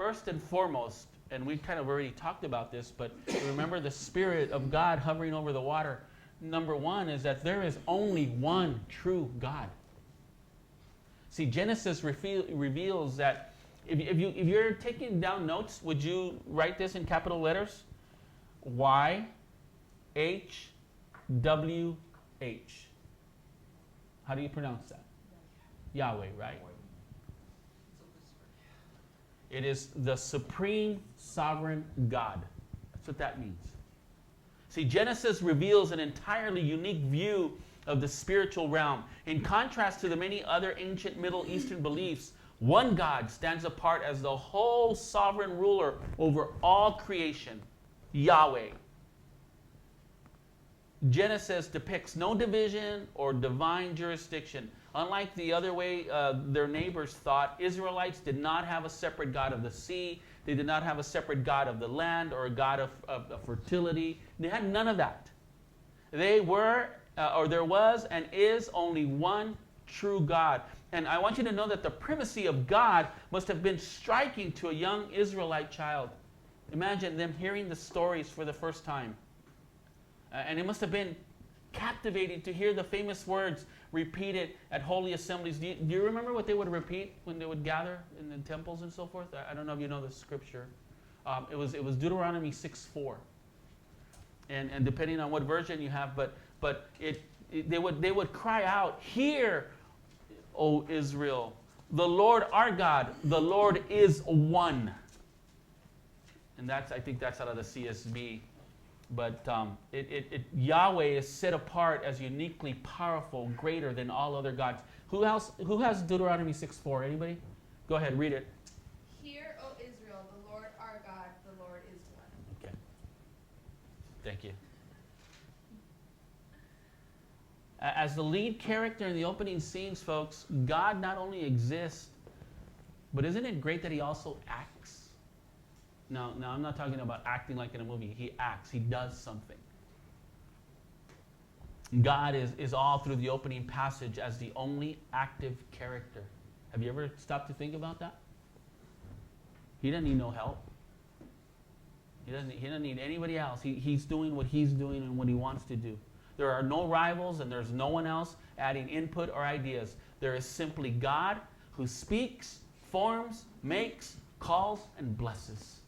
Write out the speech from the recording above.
first and foremost, and we kind of already talked about this, but remember the Spirit of God hovering over the water. Number one is that there is only one true God. See, Genesis reveals that if you're taking down notes, would you write this in capital letters? YHWH. How do you pronounce that? Yahweh, right? It is the supreme sovereign God. That's what that means. See, Genesis reveals an entirely unique view of the spiritual realm. In contrast to the many other ancient Middle Eastern beliefs, one God stands apart as the whole sovereign ruler over all creation, Yahweh. Genesis depicts no division or divine jurisdiction. Unlike the other way their neighbors thought, Israelites did not have a separate God of the sea. They did not have a separate God of the land or a God of fertility. They had none of that. They were, or there was and is only one true God. And I want you to know that the primacy of God must have been striking to a young Israelite child. Imagine them hearing the stories for the first time. And it must have been captivating to hear the famous words repeated at holy assemblies. Do you remember what they would repeat when they would gather in the temples and so forth? I don't know if you know the scripture. It was Deuteronomy 6:4. And depending on what version you have, but they would cry out, "Hear, O Israel, the Lord our God, the Lord is one." And I think that's out of the CSB. But Yahweh is set apart as uniquely powerful, greater than all other gods. Who has Deuteronomy 6:4? Anybody? Go ahead, read it. Hear, O Israel, the Lord our God, the Lord is one. Okay. Thank you. As the lead character in the opening scenes, folks, God not only exists, but isn't it great that he also acts? Now, I'm not talking about acting like in a movie. He acts. He does something. God is all through the opening passage as the only active character. Have you ever stopped to think about that? He doesn't need no help. He doesn't need anybody else. He's doing what he's doing and what he wants to do. There are no rivals and there's no one else adding input or ideas. There is simply God who speaks, forms, makes, calls, and blesses.